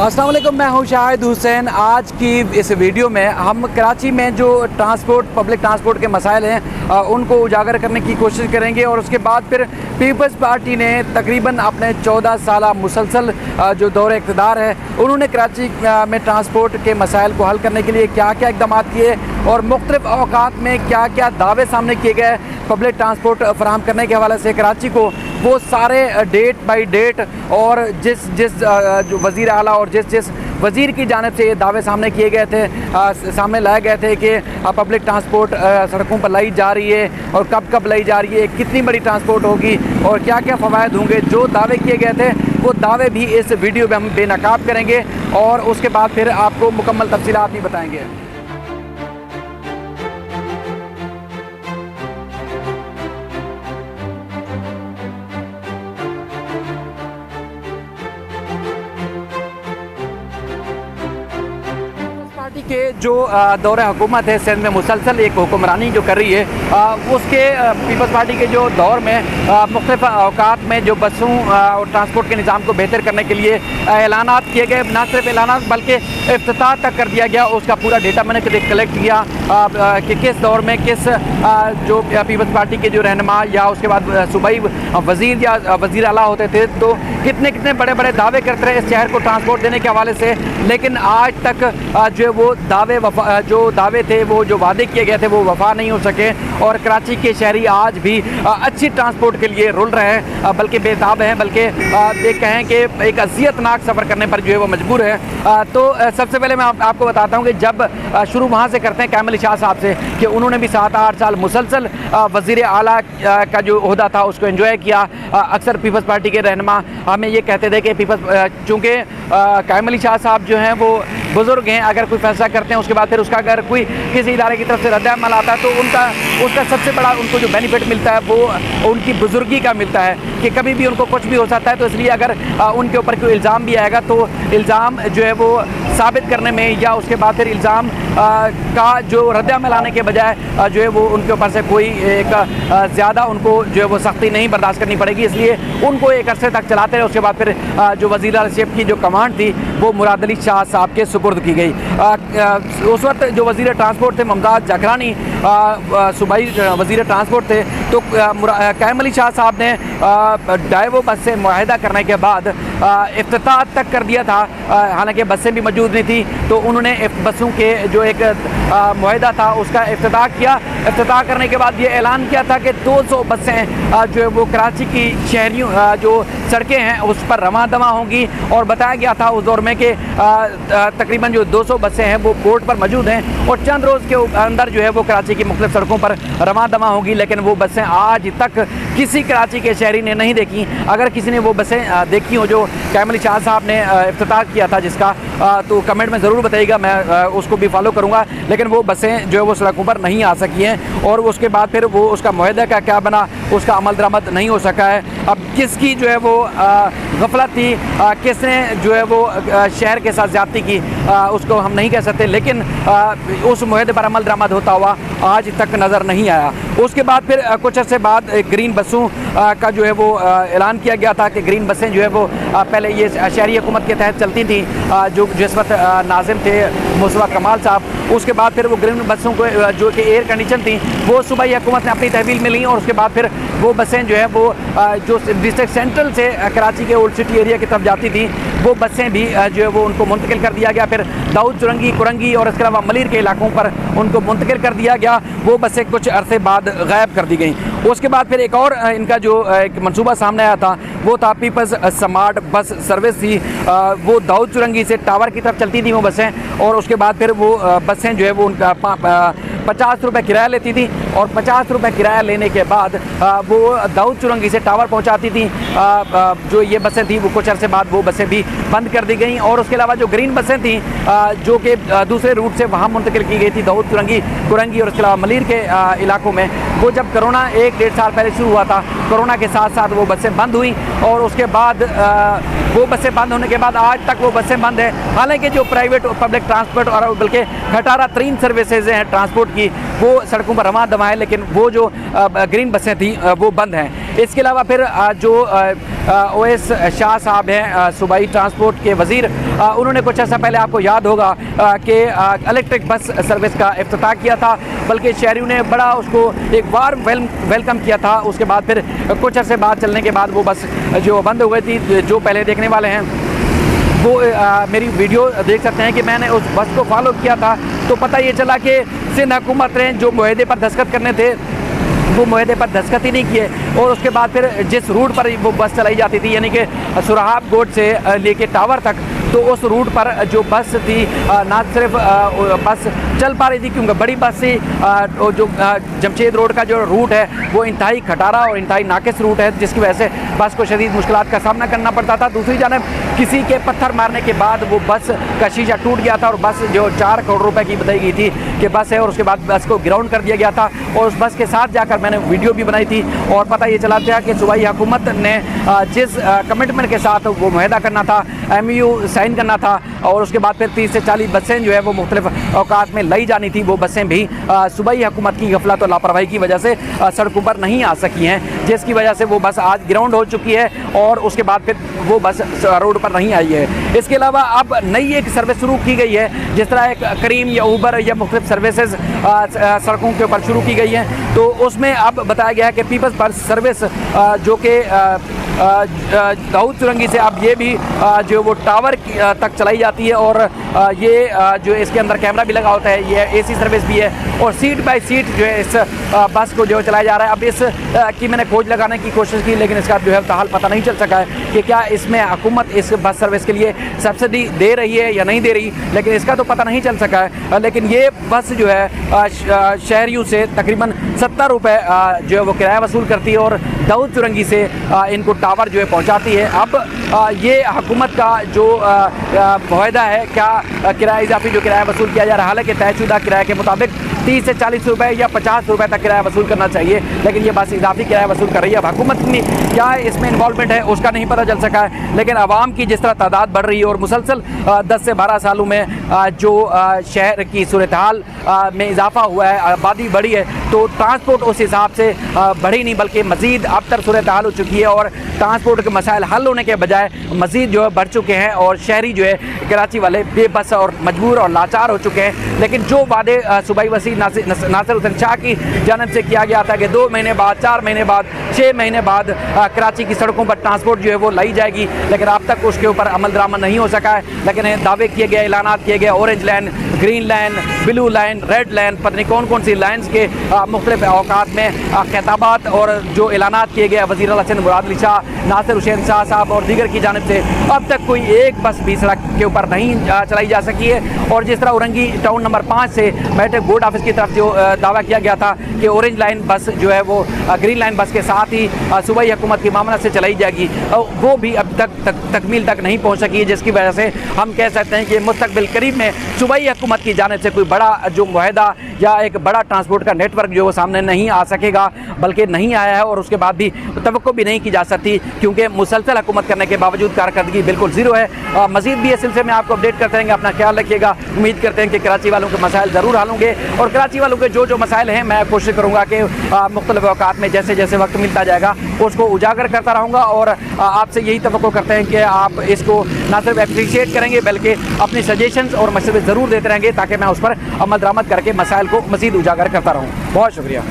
अस्सलाम वालेकुम, मैं हूं शाहिद हुसैन। आज की इस वीडियो में हम कराची में जो पब्लिक ट्रांसपोर्ट के मसाइल हैं उनको उजागर करने की कोशिश करेंगे। और उसके बाद फिर पीपल्स पार्टी ने तकरीबन अपने 14 साल मुसलसल जो दौर इक़्तिदार है उन्होंने कराची में ट्रांसपोर्ट के मसाइल को हल करने के लिए क्या क्या इक़दाम किए और मुख्तलिफ़ औक़ात में क्या क्या दावे सामने किए गए पब्लिक ट्रांसपोर्ट फराहम करने के हवाले से कराची को, वो सारे डेट बाई डेट और जिस जो वज़ीर आला और जिस वज़ीर की जानिब से ये दावे सामने किए गए थे, सामने लाए गए थे कि पब्लिक ट्रांसपोर्ट सड़कों पर लाई जा रही है और कब लाई जा रही है, कितनी बड़ी ट्रांसपोर्ट होगी और क्या क्या फ़वायद होंगे, जो दावे किए गए थे वो दावे भी इस वीडियो में हम बेनकाब करेंगे और उसके बाद फिर आपको मुकम्मल तफसीलात भी बताएँगे। के जो दौरे हुकूमत है सिंध में मुसलसल एक हुक्मरानी जो कर रही है, उसके पीपल्स पार्टी के जो दौर में मुख्तलिफ़ औक़ात में जो बसों और ट्रांसपोर्ट के निज़ाम को बेहतर करने के लिए ऐलानात किए गए। ना सिर्फ ऐलानात बल्कि इफ्तिताह तक कर दिया गया। उसका पूरा डेटा मैंने कलेक्ट किया कि किस दौर में किस जो पीपल्स पार्टी के जो रहनुमा या उसके बाद सूबाई वज़ीर या वज़ीर आला होते थे तो कितने बड़े बड़े दावे करते रहे इस शहर को ट्रांसपोर्ट देने के हवाले से, लेकिन आज तक जो है वो दावे थे, वो जो वादे किए गए थे वो वफा नहीं हो सके और कराची के शहरी आज भी अच्छी ट्रांसपोर्ट के लिए रुल रहे हैं, बल्कि बेताब हैं, बल्कि एक कहें कि एक अज़ियतनाक सफ़र करने पर जो है वो मजबूर है। तो सबसे पहले मैं आपको बताता हूँ कि जब शुरू वहाँ से करते हैं कैमल शाह साहब से कि उन्होंने भी 7-8 साल मुसलसल वज़ीर आला का जो ओहदा था उसको एंजॉय किया। अक्सर पीपल्स पार्टी के रहनुमा हमें ये कहते थे कि चूँकि कैमल शाह साहब जो हैं वो बुज़ुर्ग हैं, अगर कोई फैसला करते हैं उसके बाद फिर उसका अगर कोई किसी इदारे की तरफ से रद्द-ए-अमल आता है तो उसका सबसे बड़ा उनको जो बेनिफिट मिलता है वो उनकी बुज़ुर्गी का मिलता है कि कभी भी उनको कुछ भी हो सकता है। तो इसलिए अगर उनके ऊपर कोई इल्ज़ाम भी आएगा तो इल्ज़ाम जो है वो साबित करने में या उसके बाद फिर इल्ज़ाम का जो रद्द-ए-अमल आने के बजाय जो है वो उनके ऊपर से कोई एक ज़्यादा उनको जो है वो सख्ती नहीं बर्दाश्त करनी पड़ेगी, इसलिए उनको एक अरसे तक चलाते रहे। उसके बाद फिर जो वज़ीर आला की जो कमांड थी वो मुराद अली शाह साहब के सुपुर्द की गई। उस वक्त जो वज़ीर ट्रांसपोर्ट थे मुमताज़ जाकरानी सूबाई वज़ीर ट्रांसपोर्ट थे, तो कैमल अली शाह साहब ने डाइवो बस से मुआहिदा करने के बाद इफ्तिताह तक कर दिया था, हालांकि बसें भी मौजूद नहीं थी, तो उन्होंने बसों के जो एक मुआहिदा था उसका इफ्तिताह किया। इफ्तिताह करने के बाद ये ऐलान किया था कि 200 बसें जो है वो कराची की शहरियों जो सड़कें हैं उस पर रवां दवा होंगी और बताया गया था उस दौर में कि तकरीबन जो 200 बसें हैं वो बोर्ड पर मौजूद हैं और चंद रोज़ के अंदर जो है वो कराची की मुख्तलिफ़ सड़कों पर रवां दवा होंगी, लेकिन वो बसें आज तक किसी कराची के शहरी ने नहीं देखी। अगर किसी ने वो बसें देखी हो जो कैमल शाह साहब ने इफ्तिताह किया था जिसका, तो कमेंट में ज़रूर बताइएगा, मैं उसको भी फॉलो करूँगा। लेकिन वो बसें जो है वो सड़कों पर नहीं आ सकी हैं और उसके बाद फिर वो उसका मुआहिदा का क्या बना उसका अमल दरामद नहीं हो सका है। अब किसकी जो है वो गफलत थी, किसने जो है वो शहर के साथ ज़्यादती की, उसको हम नहीं कह सकते, लेकिन उस मुआहिदे पर अमल दरामद होता हुआ आज तक नज़र नहीं आया। उसके बाद फिर कुछ अर्से बाद ग्रीन बसों का जो है वो ऐलान किया गया था कि ग्रीन बसें जो है वो पहले ये शहरी हुकूमत के तहत चलती थी, जो जिस वक्त नाज़िम थे मुस्तफ़ा कमाल साहब। उसके बाद फिर वो ग्रीन बसों को जो कि एयर कंडीशन थी वो सूबाई हुकूमत ने अपनी तहवील में ली और उसके बाद फिर वो बसें जो है वो जो डिस्ट्रिक्ट सेंट्रल से कराची के ओल्ड सिटी एरिया की तरफ जाती थी वो बसें भी जो है वो उनको मुंतकिल कर दिया गया। फिर दाऊद चुरंगी, कुरंगी और इसके अलावा मलिर के इलाकों पर उनको मुंतकिल कर दिया गया। वो बसें कुछ अरसे बाद गायब कर दी गई। उसके बाद फिर एक और इनका जो एक मनसूबा सामने आया था वो था पीपल्स स्मार्ट बस सर्विस थी। वो दाऊद चुरंगी से टावर की तरफ चलती थी वो बसें और उसके बाद फिर वो बसें जो है वो उनका 50 रुपये किराया लेती थी और 50 रुपये किराया लेने के बाद वो दाऊद चुरंगी से टावर पहुंचाती थी। जो ये बसें थी वो कुछ अरसे बाद वो बसें भी बंद कर दी गई और उसके अलावा जो ग्रीन बसें थी जो कि दूसरे रूट से वहाँ मुंतकिल की गई थी दाऊद चुरंगी, कुरंगी और उसके अलावा मलिर के इलाकों में, वो जब कोरोना 1-1.5 साल पहले शुरू हुआ था, कोरोना के साथ साथ वो बसें बंद हुई और उसके बाद वो बसें बंद होने के बाद आज तक वो बसें बंद है। हालांकि जो प्राइवेट और पब्लिक ट्रांसपोर्ट और बल्कि 18 सर्विसेज हैं ट्रांसपोर्ट ट्रांसपोर्ट की वो सड़कों पर रवां दवा है, लेकिन वो जो ग्रीन बसें थी वो बंद हैं। इसके अलावा फिर जो ओएस शाह साहब हैं सूबाई ट्रांसपोर्ट के वज़ीर, उन्होंने कुछ अर्सा पहले आपको याद होगा कि इलेक्ट्रिक बस सर्विस का इफ्तिताह किया था, बल्कि शहरियों ने बड़ा उसको एक वार्म वेलकम किया था। उसके बाद फिर कुछ अर्से बाद चलने के बाद वो बस जो बंद हो गई थी। जो पहले देखने वाले हैं वो मेरी वीडियो देख सकते हैं कि मैंने उस बस को फॉलो किया था, तो पता ये चला कि सिंध हुकूमत ने जो मुआहदे पर दस्तखत करने थे वो मुआहदे पर दस्तखत ही नहीं किए। और उसके बाद फिर जिस रूट पर वो बस चलाई जाती थी, यानी कि सुराहाब गोट से लेके टावर तक, तो उस रूट पर जो बस थी ना सिर्फ बस चल पा रही थी, क्योंकि बड़ी बस थी। जो जमशेद रोड का जो रूट है वो इंतहाई खटारा और इंतहाई नाकिस रूट है, जिसकी वजह से बस को शदीद मुश्किलात का सामना करना पड़ता था। दूसरी जानब किसी के पत्थर मारने के बाद वो बस का शीशा टूट गया था और बस जो 4 करोड़ रुपए की बताई गई थी कि बस है, और उसके बाद बस को ग्राउंड कर दिया गया था। और उस बस के साथ जाकर मैंने वीडियो भी बनाई थी और पता ये चला था कि सूबाई हुकूमत ने जिस कमिटमेंट के साथ वो मुआहदा करना था, MOU साइन करना था, और उसके बाद फिर 30 से 40 बसें जो है वो मुख्तलिफ औकात में लाई जानी थी, वो बसें भी सूबाई हुकूमत की गफलत और लापरवाही की वजह से सड़कों पर नहीं आ सकी हैं, जिसकी वजह से वो बस आज ग्राउंड हो चुकी है और उसके बाद फिर वो बस रोड पर नहीं आई है। इसके अलावा अब नई एक सर्विस शुरू की गई है, जिस तरह एक करीम या ऊबर या मुख्तलिफ सर्विसेज सड़कों के ऊपर शुरू की गई हैं, तो उसमें अब बताया गया है कि पीपल्स बस सर्विस जो कि दाऊद सुरंगी से अब ये भी जो वो टावर तक चलाई जाती है, और ये जो इसके अंदर कैमरा भी लगा होता है, ये AC सर्विस भी है, और सीट बाय सीट जो है इस बस को जो चलाया जा रहा है। अब इस की मैंने खोज लगाने की कोशिश की, लेकिन इसका जो है ताहाल पता नहीं चल सका है कि क्या इसमें हुकूमत इस बस सर्विस के लिए सब्सिडी दे रही है या नहीं दे रही, लेकिन इसका तो पता नहीं चल सका है। लेकिन ये बस जो है शहरियों से तकरीबन 70 रुपये जो है वो किराया वसूल करती है और दाऊद सुरंगी से इनको टावर जो है पहुंचाती है। अब ये हुकूमत का जो मुआहदा है, क्या किराया इजाफी जो किराया वसूल किया जा रहा है, हालांकि तयशुदा किराए के मुताबिक 30 से 40 रुपये या 50 रुपये तक किराया वसूल करना चाहिए, लेकिन ये बस इजाफी किराया वसूल कर रही है। अब हुकूमत में क्या इसमें इन्वॉल्वमेंट है उसका नहीं पता चल सका है, लेकिन आवाम की जिस तरह तादाद बढ़ रही है और मुसलसल 10 से 12 सालों में जो शहर की सूरत हाल में इजाफा हुआ है, आबादी बढ़ी है, तो ट्रांसपोर्ट उस हिसाब से बढ़ी नहीं बल्कि मज़ीद अबतर सूरत हाल हो चुकी है, और ट्रांसपोर्ट के मसाइल हल होने के बजाय मज़ीद जो है बढ़ चुके हैं, और शहरी जो है कराची वाले बेबस और मजबूर और लाचार हो चुके हैं। लेकिन जो वादे सूबाई वज़ीर नासिर हुसैन शाह की जानिब से किया गया था कि 2 महीने बाद, 4 महीने बाद, 6 महीने बाद कराची की सड़कों पर ट्रांसपोर्ट जो है वो लाई जाएगी, लेकिन अब तक उसके ऊपर अमल दरामद नहीं हो सका है। लेकिन दावे किए गए, ऐलानात किए गए, orange line, green line, blue line, red line, पता नहीं कौन कौन सी लाइन्स के मुख्तलिफ औकात में खिताबात और जो ऐलानात किए गए वज़ीर अल हसन मुराद अली शाह, नासिर हुसैन शाह साहब और दीगर की जानिब से, अब तक कोई एक बस भी सड़क के ऊपर नहीं चलाई जा सकी है। और जिस तरह औरंगी टाउन नंबर 5 से मेट्रिक बोर्ड ऑफिस की तरफ जो दावा किया गया था कि ऑरेंज लाइन बस जो है वो ग्रीन लाइन बस के साथ ही सूबाई हुकूमत की मामला से चलाई जाएगी, वो भी अब तक तकमील तक नहीं पहुँच सकी है, जिसकी वजह से हम कह सकते हैं कि मुस्तकबिल करीब में सूबाई हुकूमत की जानिब से कोई बड़ा जो मुआहदा या एक बड़ा ट्रांसपोर्ट का नेटवर्क जो वो सामने नहीं आ सकेगा, बल्कि नहीं आया है, और उसके बाद भी तवक्को भी नहीं की जा सकती, क्योंकि मुसलसल हुकूमत करने के बावजूद कारकर्दगी बिल्कुल ज़ीरो है। मज़ीद भी इस सिलसिले में आपको अपडेट करते रहेंगे। अपना ख्याल रखिएगा। उम्मीद करते हैं कि कराची वालों के मसाइल ज़रूर हल होंगे, और कराची वालों के जो मसाइल हैं मैं कोशिश करूँगा कि मुख्तलिफ औकात में जैसे जैसे वक्त मिलता जाएगा उसको उजागर करता रहूँगा, और आपसे यही तवक्को करते हैं कि आप इसको ना सिर्फ एप्रिशिएट करेंगे बल्कि अपनी सजेशंस और मशवरे ज़रूर देते रहेंगे, ताकि मैं उस पर अमल दरामद करके मसाइल को मज़ीद उजागर करता रहूँ। बहुत शुक्रिया।